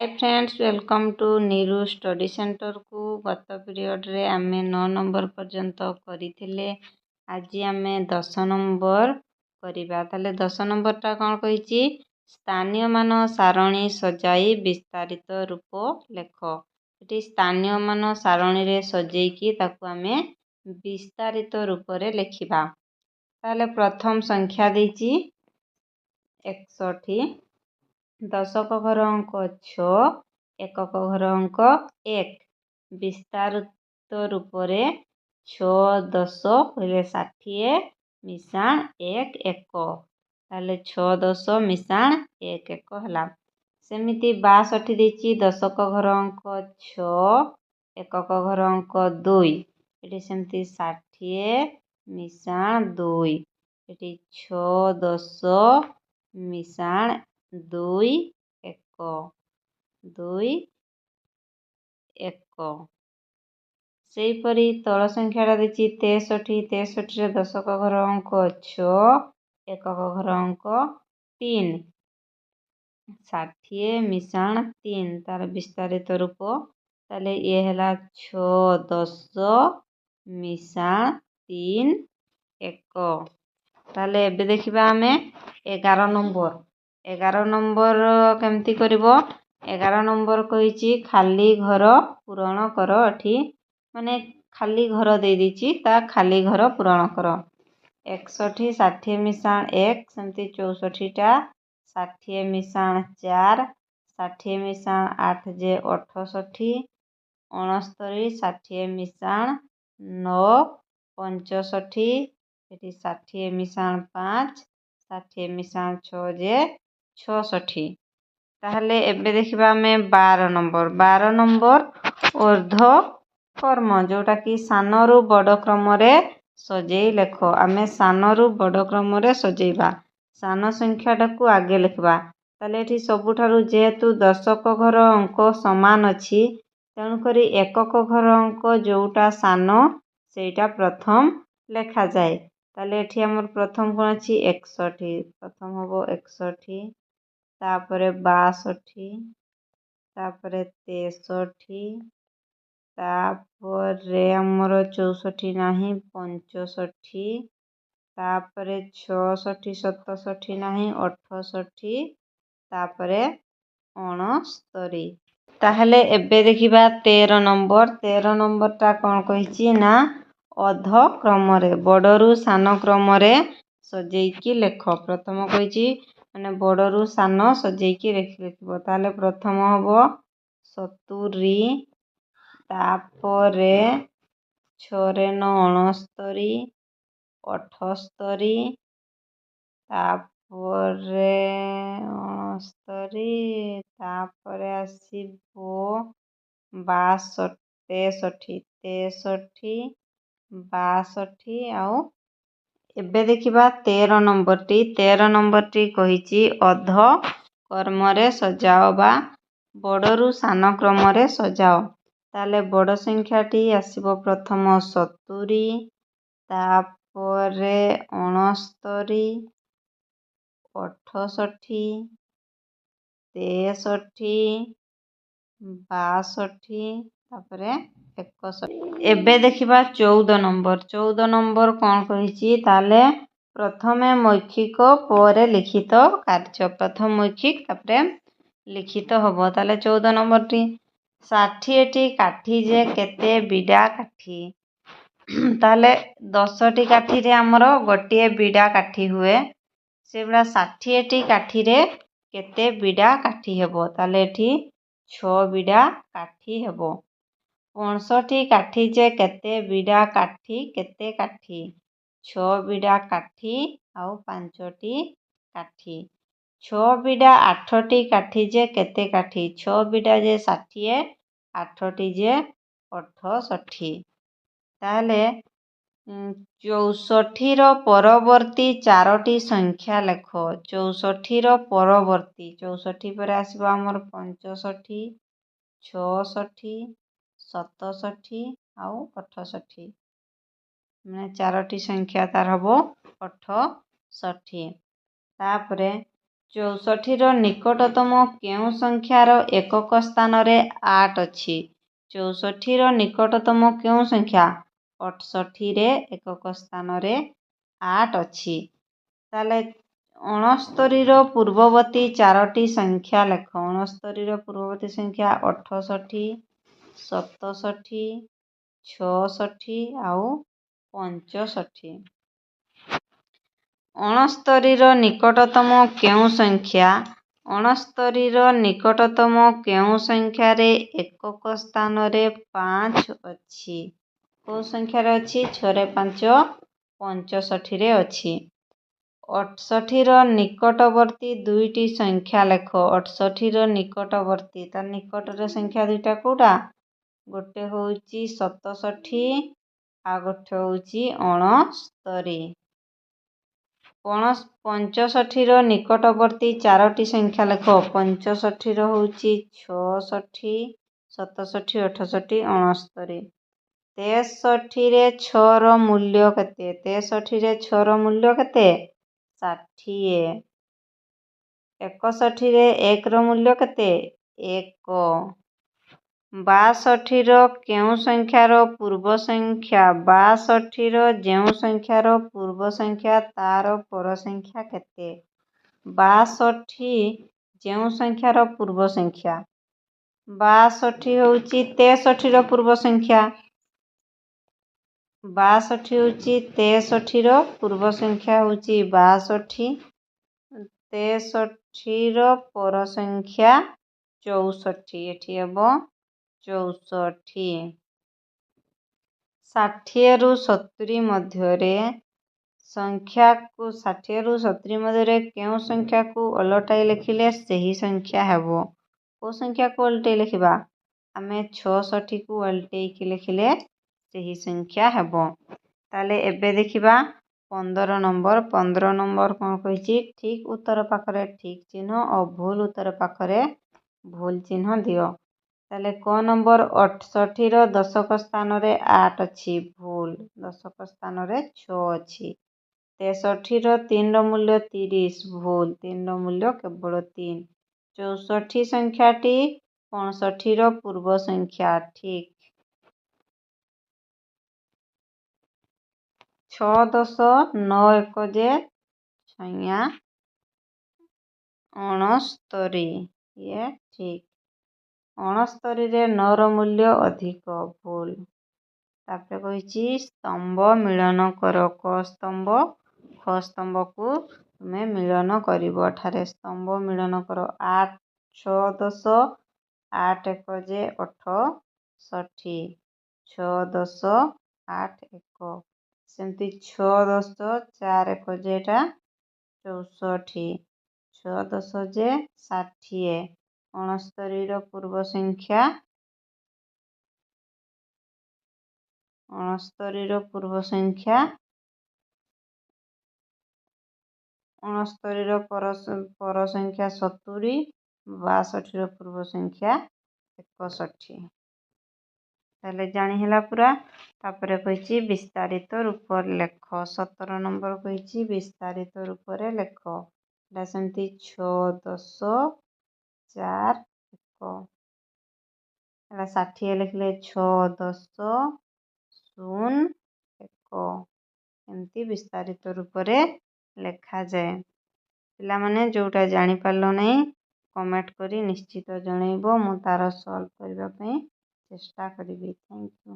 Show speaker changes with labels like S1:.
S1: Hi friends, welcome to Neeru study centre को। गत period रे आमे 9 नंबर पर्यंत करिथिले। आज आमे 10 नंबर करिबा। ताले 10 नंबर टा कोन कहिची, स्थानीय मान सारणी सजाई विस्तारित रूप लेख। एटी स्थानीय मान सारणी रे सजेई की ताकू आमे विस्तारित रूप रे लेखिबा। ताले प्रथम संख्या देची 61, दशक घर अंक 6, एकक घर अंक 1। विस्तारित रूप रे 6 10 कहले 60 मिसाण 1 1। ताले 6 10 मिसाण 1 1 हला। सेमिति 62 देची, दशक घर अंक 6, एकक घर अंक 2। एटी सेमिति 60 मिसाण 2। एटी 6 10 मिसाण 2 1 2 1। सेहीपरि तल संख्याटा देची 63, 63 रे दशक घर अंक 6, एकक घर अंक 3। 60 मिसाण 3 तार विस्तारित रूप। ताले ये हला 6 10 मिसाण 3 1। ताले एबे देखिबा आमे 11 नंबर। 11 नंबर केमती करिवो। 11 नंबर कहिची खाली घर पूरण कर। एठी माने खाली घर दे दीची, ता खाली घर पूरण कर। 61 60 मिसाण 1 सेमती 64 टा 60 मिसाण 4, 60 मिसाण 8 जे 68, 69 60 मिसाण 9 65। एठी 60 मिसाण 5, 60 मिसाण 6 जे 66। ताहले एबे देखिबा आमे 12 नंबर। 12 नंबर ऊर्ध्व कर्म, जोटा कि सानरू बड़ क्रम रे सजेई लेख। आमे सानरू बड़ क्रम रे सजेइबा। सान संख्याटा को आगे लिखबा। ताले एठी सबुठारु जेहेतु दशक घर अंक समान अछि, तेणु करी एकक घर अंक जोटा सानो सेटा प्रथम लेखा जाए। ताले एठी हमर प्रथम कोन अछि 61। प्रथम होबो 61, तापरे 62, तापरे 63, तापरे हमर 64 नाही 65, तापरे 66 67 नाही 68, तापरे 69। ताहले एबे देखिबा 13 नंबर। 13 नंबर टा कोन कहिची ना अध क्रम रे बड़रू सान क्रम रे सजेइकी लेख। प्रथम कहिची माने बड़रू सान सजेइकी लिखिबो। ताहले प्रथम हबो 70, तापरे 6 रे 9 69, 78, तापरे 69, तापरे आसीबो 62 63 63 62। आउ एबे देखिबा 13 नंबर टी। 13 नंबर टी कहिची अध कर्म रे सजाओ बा बड़रू सान क्रम रे सजाओ। ताले बड़ संख्याटी आसीबो प्रथम 70, तापरे 69, 68, 63, 62, तापरे 61। एबे देखिबा 14 नंबर। 14 नंबर कोन कहिची, ताले प्रथमे मौखिक परे लिखित कार्य। प्रथम मौखिक तापरे लिखित हबो। ताले 14 नंबर टी 60 टी काठी जे केते बिडा काठी। ताले 10 टी काठी रे हमरो गोटिए बिडा काठी हुए। सेबड़ा 60 टी काठी रे केते बिडा काठी हेबो। ताले एठी 6 बिडा काठी हेबो। 65 काठी जे केते बिडा काठी केते काठी। 6 बिडा काठी आउ 5 टी काठी। 6 बिडा 8 टी काठी जे केते काठी। 6 बिडा जे 60, 8 टी जे 68। ताले 64 रो परवर्ती 4टी संख्या लेख। 64 रो परवर्ती 64 पर आसीबो हमर 65, 66, 67 आउ 68। माने 4टी संख्या तार हबो 68। तापरे 64ର ନିକଟତମ କେଉଁ ସଂଖ୍ୟାର ଏକକ ସ୍ଥାନରେ 8 ଅଛି? 64ର ନିକଟତମ କେଉଁ ସଂଖ୍ୟା? 68ରେ ଏକକ ସ୍ଥାନରେ 8 ଅଛି। ତାହେଲେ 69ର ପୂର୍ବବର୍ତ୍ତୀ 4ଟି ସଂଖ୍ୟା ଲେଖ। 69ର ପୂର୍ବବର୍ତ୍ତୀ ସଂଖ୍ୟା 68, 67, 66 ଆଉ 65। 69ର ନିକଟତମ କେଉଁ ସଂଖ୍ୟା? 69ର ନିକଟତମ କେଉଁ ସଂଖ୍ୟାରେ ଏକକ ସ୍ଥାନରେ 5 ଅଛି? କେଉଁ ସଂଖ୍ୟାରେ ଅଛି? 6ରେ 5 65ରେ ଅଛି। 68ର ନିକଟବର୍ତ୍ତୀ ଦୁଇଟି ସଂଖ୍ୟା ଲେଖ। 68ର ନିକଟବର୍ତ୍ତୀ, ତାର ନିକଟରେ ସଂଖ୍ୟା ଦୁଇଟା କୋଉଟା? ଗୋଟେ ହେଉଛି 67 ଆଉ ଗୋଟେ ହେଉଛି 69। 65ର ନିକଟବର୍ତ୍ତୀ 4ଟି ସଂଖ୍ୟା ଲେଖ। 65ର ହେଉଛି 66, 67, 68, 69। 63ରେ 6ର ମୂଲ୍ୟ କେତେ? 63ରେ 6ର ମୂଲ୍ୟ କେତେ? 60। 61ରେ 1ର ମୂଲ୍ୟ କେତେ? 1। 62ର କେଉଁ ସଂଖ୍ୟାର ପୂର୍ବ ସଂଖ୍ୟା? 62ର ଯେଉଁ ସଂଖ୍ୟାର ପୂର୍ବ ସଂଖ୍ୟା ତାର ପର ସଂଖ୍ୟା କେତେ? 62 ଯେଉଁ ସଂଖ୍ୟାର ପୂର୍ବ ସଂଖ୍ୟା? 62 ହେଉଛି 63ର ପୂର୍ବ ସଂଖ୍ୟା। 62 ହେଉଛି 63ର ପୂର୍ବ ସଂଖ୍ୟା ହେଉଛି 62। 63ର ପର ସଂଖ୍ୟା 64। ଏଠି ହେବ 64। 60ରୁ 70 ମଧ୍ୟରେ ସଂଖ୍ୟାକୁ 60ରୁ 70 ମଧ୍ୟରେ କେଉଁ ସଂଖ୍ୟାକୁ ଓଲଟାଇ ଲେଖିଲେ ସେହି ସଂଖ୍ୟା ହେବ? କେଉଁ ସଂଖ୍ୟାକୁ ଓଲଟେଇ ଲେଖିବା? ଆମେ 66କୁ ଓଲଟେଇକି ଲେଖିଲେ ସେହି ସଂଖ୍ୟା ହେବ। ତାହେଲେ ଏବେ ଦେଖିବା 15 ନମ୍ବର। 15 ନମ୍ବର କ'ଣ କହିଛି? ଠିକ୍ ଉତ୍ତର ପାଖରେ ଠିକ୍ ଚିହ୍ନ ଓ ଭୁଲ ଉତ୍ତର ପାଖରେ ଭୁଲ ଚିହ୍ନ ଦିଅ। ତାହେଲେ କ ନମ୍ବର 68ର ଦଶକ ସ୍ଥାନରେ 8 ଅଛି, ଭୁଲ। ଦଶକ ସ୍ଥାନରେ 6 ଅଛି। 63ର 3ର ମୂଲ୍ୟ 30, ଭୁଲ। 3ର ମୂଲ୍ୟ କେବଳ 3। 64 ସଂଖ୍ୟାଟି 65ର ପୂର୍ବ ସଂଖ୍ୟା, ଠିକ୍। 6 10 9 1 ଯେ 69, ଇଏ ଠିକ୍। 69ରେ 9ର ମୂଲ୍ୟ ଅଧିକ, ଭୁଲ। ତାପରେ କହିଛି ସ୍ତମ୍ଭ ମିଳନ କର। କ ସ୍ତମ୍ଭ ଖ ସ୍ତମ୍ଭକୁ ତୁମେ ମିଳନ କରିବ। ଏଠାରେ ସ୍ତମ୍ଭ ମିଳନ କର। 8 6 10 8 1 ଯେ 68। 6 10 8 1। ସେମିତି 6 10 4 1 ଯେ ଏଟା 64। 6 10 ଯେ 60। 69ର ପୂର୍ବ ସଂଖ୍ୟା 69ର ପୂର୍ବ ସଂଖ୍ୟା 69ର ପର ସଂଖ୍ୟା 70। 62ର ପୂର୍ବ ସଂଖ୍ୟା 61। ତାହେଲେ ଜାଣି ହେଲା ପୁରା। ତାପରେ କହିଛି ବିସ୍ତାରିତ ରୂପରେ ଲେଖ। 17 ନମ୍ବର କହିଛି ବିସ୍ତାରିତ ରୂପରେ ଲେଖ। ଏଟା ସେମିତି 6 10 4 1। ଏଟା 60 ଲେଖିଲେ 6 10 0 1। ଏମିତି ବିସ୍ତାରିତ ରୂପରେ ଲେଖାଯାଏ। ପିଲାମାନେ ଯେଉଁଟା ଜାଣିପାରିଲ ନାହିଁ କମେଣ୍ଟ କରି ନିଶ୍ଚିତ ଜଣାଇବ। ମୁଁ ତାର ସଲ୍ଭ କରିବା ପାଇଁ ଚେଷ୍ଟା କରିବି। Thank you.